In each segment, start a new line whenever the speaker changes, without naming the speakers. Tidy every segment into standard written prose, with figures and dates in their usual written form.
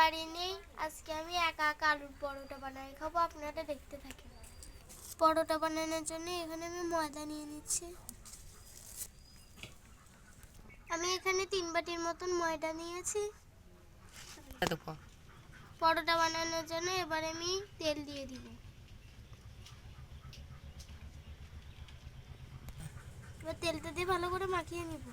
বাড়ি নেই, আজকে আমি একা একা আলুর পরোটা বানাই খাবো, আপনারা দেখতে থাকেন। পরোটা বানানোর জন্য এখানে আমি ময়দা নিয়ে নিচ্ছি। আমি এখানে 3 বাটির মতন ময়দা নিয়েছি। পরোটা বানানোর জন্য এবার আমি তেল দিয়ে দিব। এবার তেলটা দিয়ে ভালো করে মাখিয়ে নিব।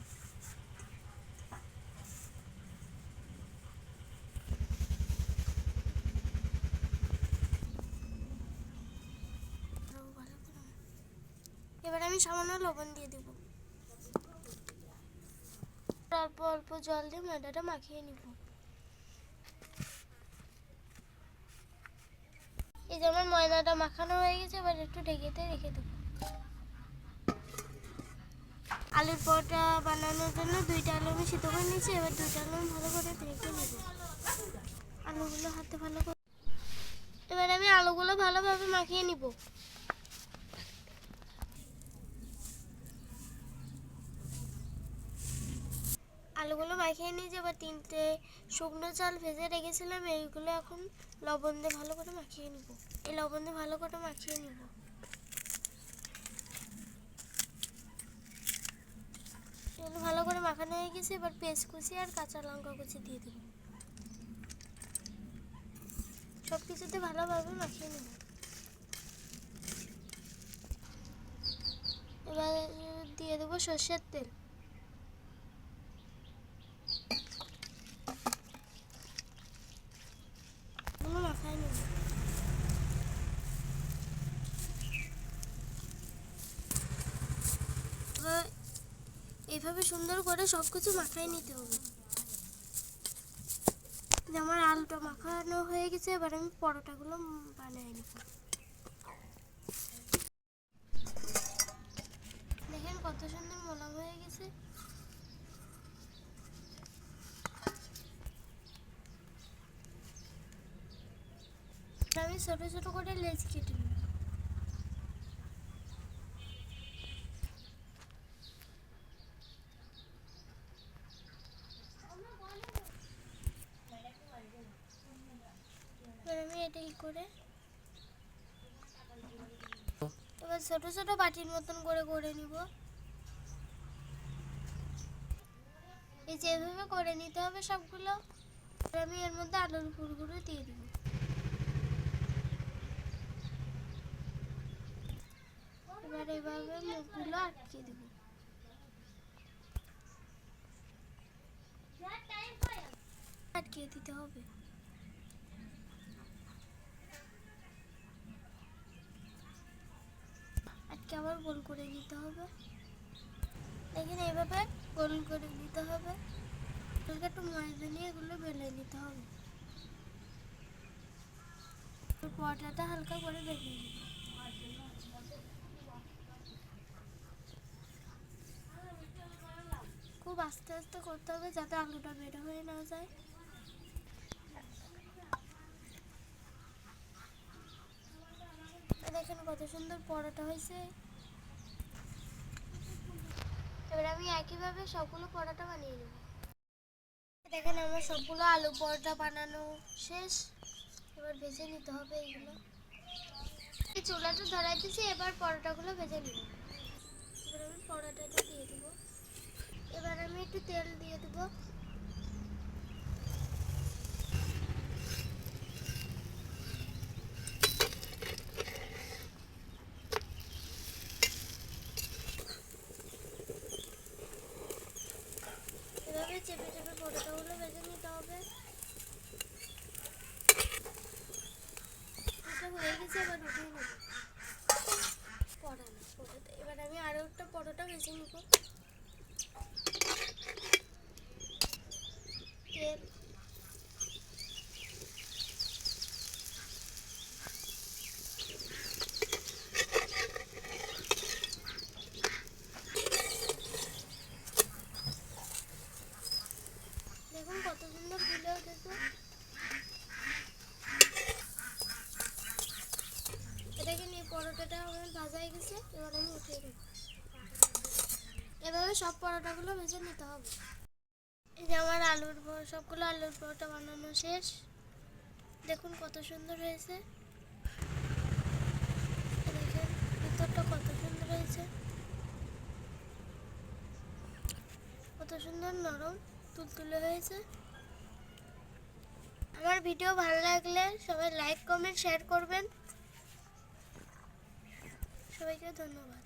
এবার আমি সামান্য লবণ দিয়ে দেব। অল্প অল্প জল দিয়ে ময়দাটা মাখিয়ে নিব। এই যে আমার ময়দাটা মাখানো হয়ে গেছে, এবার একটু ঢেকেতে রেখে দেব। আলুর পরোটা বানানোর জন্য 2টা আলু আমি সিদ্ধ করে নিয়েছি। এবার 2টা আলু আমি ভালো করে ভেজে নেব। আলুগুলো হাতে ভালো করে, এবার আমি আলুগুলো ভালোভাবে মাখিয়ে নিব। আলুগুলো মাখিয়ে নিয়ে এবার 3টে শুকনো চাল ভেজে রেখেছিলাম, এইগুলো এখন লবণ দিয়ে ভালো করে মাখিয়ে নিব। এই লবণ দিয়ে ভালো করে মাখিয়ে নিব। এগুলো ভালো করে মাখানো হয়ে গেছে। এবার পেঁয়াজ কুচি আর কাঁচা লঙ্কা কুচি দিয়ে দেব। সব কিছুতে ভালোভাবে মাখিয়ে নেব। এবার দিয়ে দেবো সর্ষের তেল। মাখায় নেব। এইভাবে সুন্দর করে সবকিছু মাখায় নিতে হবে। আমার আলুটা মাখানো হয়ে গেছে, এবার আমি পরোটাগুলো বানিয়ে নেব। দেখেন কত সুন্দর মোলাম হয়ে গেছে। আমি ছোট ছোট করে লেচি কেটে নেব। আমি এটাই করে এবার ছোট ছোট বাটির মতন করে করে নিব। এই যে এভাবে করে নিতে হবে সবগুলো। আমি এর মধ্যে আলুর পুরগুলো দিয়ে দিব। এবার এভাবে মুখগুলো আটকে দিব। আটকে দিতে হবে। আটকে আবার গোল করে নিতে হবে। দেখেন এইভাবে গোল করে নিতে হবে। একটু ময়দা নিয়ে এগুলো বেলে নিতে হবে। পরোটাটা হালকা করে বেলে নিব। খুব আস্তে আস্তে করতে হবে যাতে আলুটা বের হয়ে না যায়। দেখেন কত সুন্দর পরোটা হয়েছে। এবার আমি একইভাবে সবগুলো পরোটা বানিয়ে নেব। দেখেন আমার সবগুলো আলু পরোটা বানানো শেষ। এবার ভেজে নিতে হবে এইগুলো। এই চুলাটা ধরাই দিয়েছি, এবার পরোটাগুলো ভেজে নেব। এবার আমি পরোটাটা দিয়ে দেব। এবার আমি একটু তেল দিয়ে দেব। এভাবে চেপে চেপে পরোটাগুলো ভেজে নিতে হবে। এটা হয়ে গেছে, এবার উঠিয়ে নেব। পরোটা এবার আমি আরো একটা পরোটা ভেজে নেব। তেল, দেখুন কত সুন্দর ফুলে উঠেছে। দেখেন এই পরোটাটা আমার ভাজা হয়ে গেছে, এবার আমি উঠিয়ে দেব। এভাবে সব পরোটাগুলো ভেজে নিতে হবে। এই যে আমার সবগুলো আলুর পরোটা বানানো শেষ। দেখুন কত সুন্দর হয়েছে, দেখেন ভিতরটা কত সুন্দর হয়েছে, কত সুন্দর নরম তুলতুলে হয়েছে। আমার ভিডিও ভালো লাগলে সবাই লাইক কমেন্ট শেয়ার করবেন। সবাইকে ধন্যবাদ।